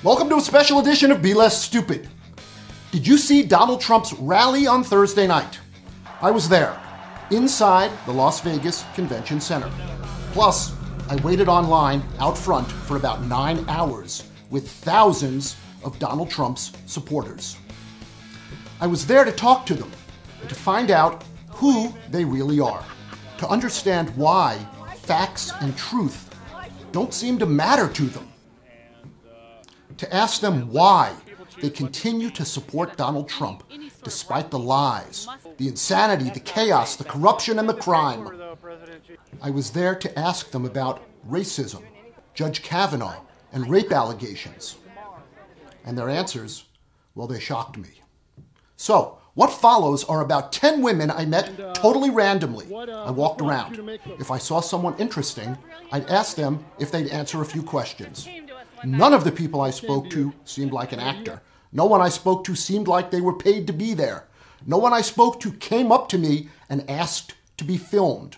Welcome to a special edition of Be Less Stupid. Did you see Donald Trump's rally on Thursday night? I was there, inside the Las Vegas Convention Center. Plus, I waited online out front for about 9 hours with thousands of Donald Trump's supporters. I was there to talk to them, to find out who they really are, to understand why facts and truth don't seem to matter to them, to ask them why they continue to support Donald Trump despite the lies, the insanity, the chaos, the corruption, and the crime. I was there to ask them about racism, Judge Kavanaugh, and rape allegations. And their answers, well, they shocked me. So, what follows are about 10 women I met totally randomly. I walked around. If I saw someone interesting, I'd ask them if they'd answer a few questions. None of the people I spoke to seemed like an actor. No one I spoke to seemed like they were paid to be there. No one I spoke to came up to me and asked to be filmed.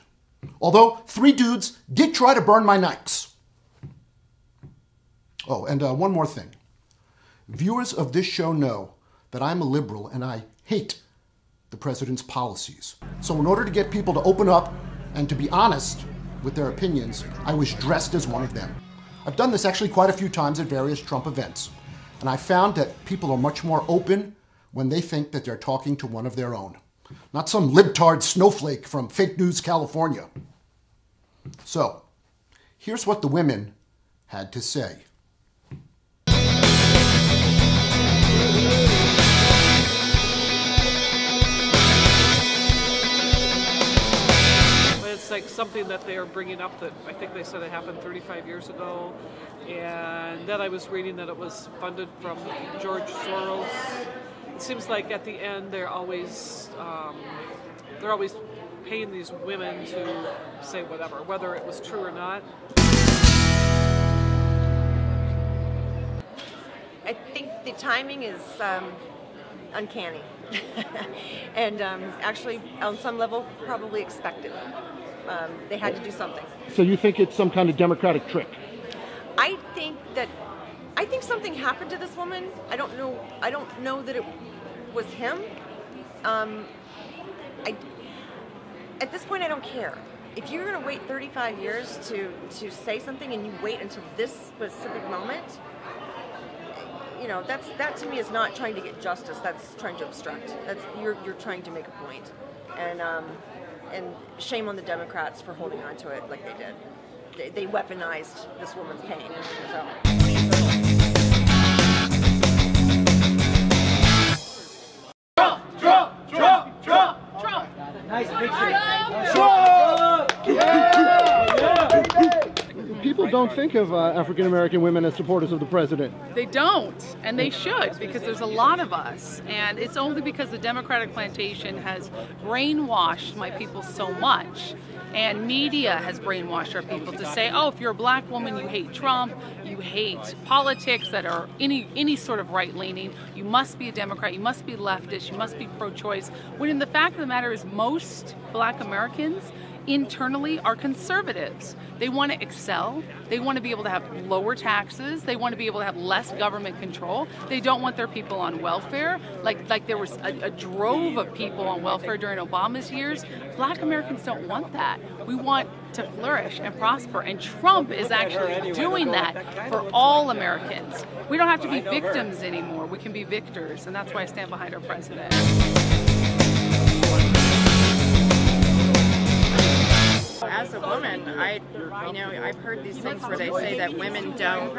Although 3 dudes did try to burn my nikes. Oh, and one more thing. Viewers of this show know that I'm a liberal and I hate the president's policies. So in order to get people to open up and to be honest with their opinions, I was dressed as one of them. I've done this actually quite a few times at various Trump events, and I found that people are much more open when they think that they're talking to one of their own, not some libtard snowflake from Fake News, California. So, here's what the women had to say. It's like something that they are bringing up that I think they said it happened 35 years ago, and then I was reading that it was funded from George Soros. It seems like at the end they're always paying these women to say whatever, whether it was true or not. I think the timing is uncanny, and actually on some level probably expected. They had to do something. So you think it's some kind of Democratic trick? I think something happened to this woman. I don't know that it was him. At this point, I don't care. If you're going to wait 35 years to say something and you wait until this specific moment, you know, that to me is not trying to get justice. That's trying to obstruct. You're trying to make a point. And shame on the Democrats for holding on to it like they did. They weaponized this woman's pain. So. Trump! Nice picture. Trump! People don't think of African American women as supporters of the president. They don't, and they should, because there's a lot of us, and it's only because the Democratic plantation has brainwashed my people so much, and media has brainwashed our people to say, oh, if you're a black woman, you hate Trump, you hate politics that are any sort of right-leaning, you must be a Democrat, you must be leftist, you must be pro-choice, when in the fact of the matter is most black Americans internally are conservatives. They want to excel. They want to be able to have lower taxes. They want to be able to have less government control. They don't want their people on welfare. Like there was a drove of people on welfare during Obama's years. Black Americans don't want that. We want to flourish and prosper, and Trump is actually doing that for all Americans. We don't have to be victims anymore. We can be victors, and that's why I stand behind our president. As a woman, I've heard these things where they say that women don't,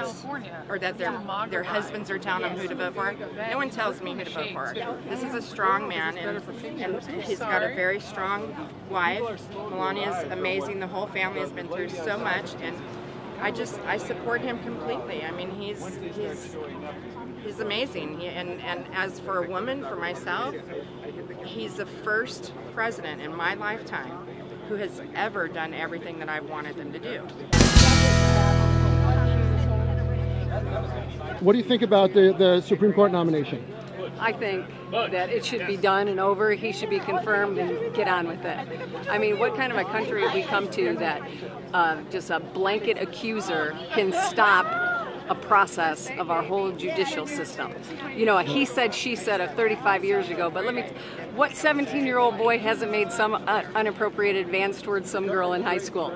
or that their husbands are telling them who to vote for. No one tells me who to vote for. This is a strong man, and he's got a very strong wife. Melania's amazing. The whole family has been through so much, and I support him completely. I mean, he's amazing. And as for a woman, for myself, he's the first president in my lifetime who has ever done everything that I've wanted them to do. What do you think about the Supreme Court nomination? I think that it should be done and over. He should be confirmed and get on with it. I mean, what kind of a country have we come to that just a blanket accuser can stop a process of our whole judicial system. You know, a he said, she said of 35 years ago, but what 17-year-old boy hasn't made some inappropriate advance towards some girl in high school?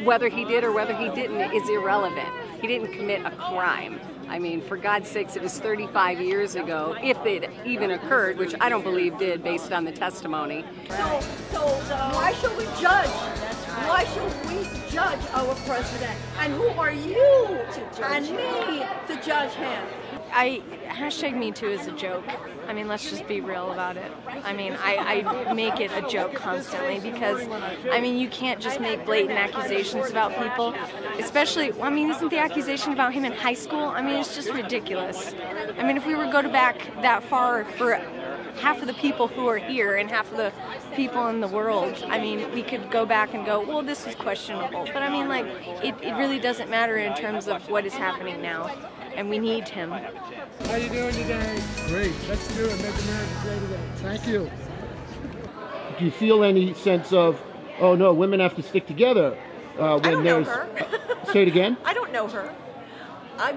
Whether he did or whether he didn't is irrelevant. He didn't commit a crime. I mean, for God's sakes, it was 35 years ago, if it even occurred, which I don't believe did based on the testimony. So why should we judge? Why should we judge our president? And who are you and me to judge him? Hashtag Me Too is a joke. I mean, let's just be real about it. I mean, I make it a joke constantly because, I mean, you can't just make blatant accusations about people, especially, I mean, isn't the accusation about him in high school? I mean, it's just ridiculous. I mean, if we were to go back that far for half of the people who are here and half of the people in the world, I mean, we could go back and go, well, this is questionable. But I mean, like, it really doesn't matter in terms of what is happening now. And we need him. How you doing today? Great. Let's do it. Make America great again. Thank you. Do you feel any sense of, oh no, women have to stick together when I don't there's? know her. Say it again. I don't know her. I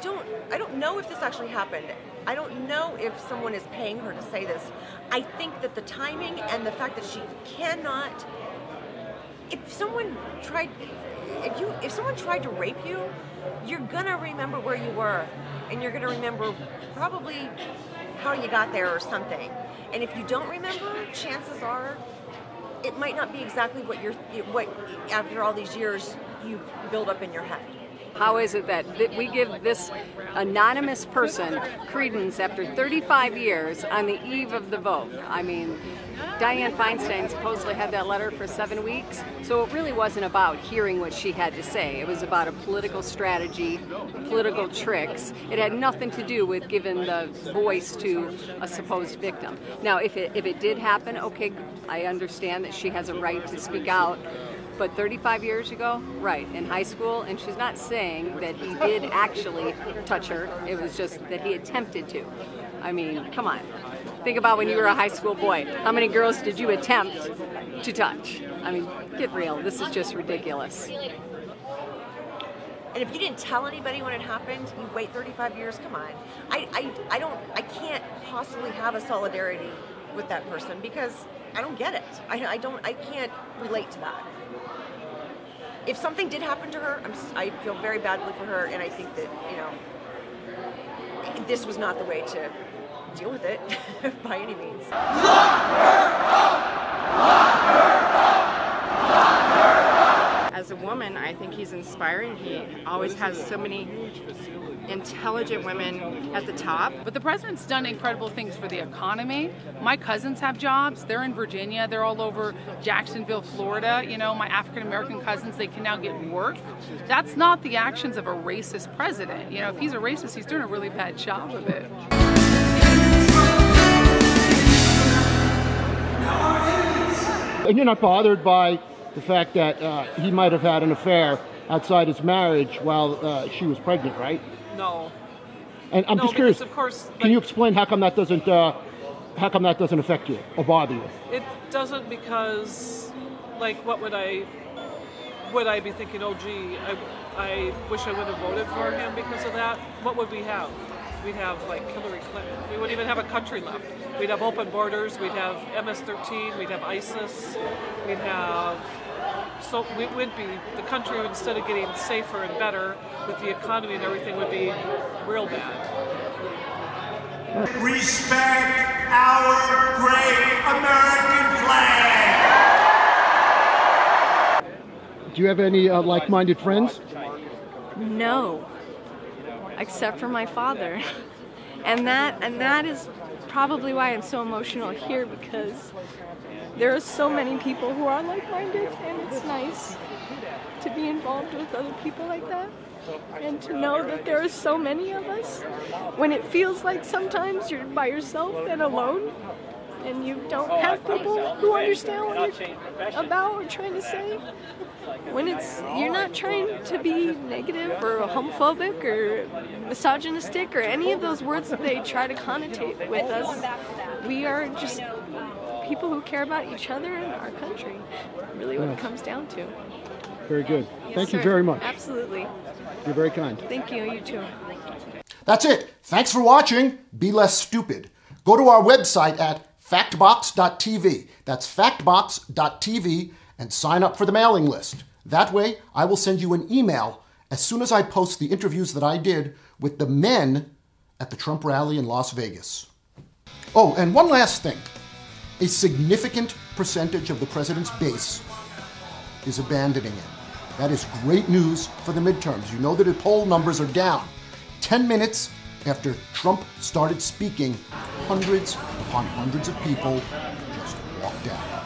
don't know if this actually happened. I don't know if someone is paying her to say this. I think that the timing and the fact that she cannot. If someone tried to rape you, you're gonna remember where you were, and you're gonna remember probably how you got there or something. And if you don't remember, chances are it might not be exactly what after all these years you build up in your head. How is it that we give this anonymous person credence after 35 years on the eve of the vote? I mean, Dianne Feinstein supposedly had that letter for 7 weeks, so it really wasn't about hearing what she had to say. It was about a political strategy, political tricks. It had nothing to do with giving the voice to a supposed victim. Now, if it did happen, okay, I understand that she has a right to speak out. But 35 years ago, right, in high school, and she's not saying that he did actually touch her, it was just that he attempted to. I mean, come on. Think about when you were a high school boy. How many girls did you attempt to touch? I mean, get real. This is just ridiculous. And if you didn't tell anybody when it happened, you wait 35 years, come on. I can't possibly have a solidarity with that person because I don't get it. I can't relate to that. If something did happen to her, I feel very badly for her, and I think that, you know, this was not the way to deal with it by any means. As a woman, I think he's inspiring. He always has so many intelligent women at the top. But the president's done incredible things for the economy. My cousins have jobs. They're in Virginia. They're all over Jacksonville, Florida. You know, my African-American cousins, they can now get work. That's not the actions of a racist president. You know, if he's a racist, he's doing a really bad job of it. And you're not bothered by the fact that he might have had an affair outside his marriage while she was pregnant, right? No. And I'm just curious. Of course, can you explain how come that doesn't affect you or bother you? It doesn't because, like, what would I be thinking? Oh, gee, I wish I would have voted for him because of that. What would we have? We'd have like Hillary Clinton. We wouldn't even have a country left. We'd have open borders. We'd have MS-13. We'd have ISIS. We'd have. So we would be, the country, instead of getting safer and better with the economy and everything, would be real bad. Respect our great American flag! Do you have any like-minded friends? No, except for my father. And that is probably why I'm so emotional here, because there are so many people who are like-minded, and it's nice to be involved with other people like that, and to know that there are so many of us. When it feels like sometimes you're by yourself and alone, and you don't have people who understand what you're about or trying to say, when you're not trying to be negative or homophobic or misogynistic or any of those words that they try to connotate with us, we are just people who care about each other and our country, really what it comes down to. Very good. Yes, Thank you sir. very much. Absolutely. You're very kind. Thank you. You too. That's it. Thanks for watching. Be less stupid. Go to our website at factbox.tv. That's factbox.tv and sign up for the mailing list. That way, I will send you an email as soon as I post the interviews that I did with the men at the Trump rally in Las Vegas. Oh, and one last thing. A significant percentage of the president's base is abandoning him. That is great news for the midterms. You know that the poll numbers are down. 10 minutes after Trump started speaking, hundreds upon hundreds of people just walked out.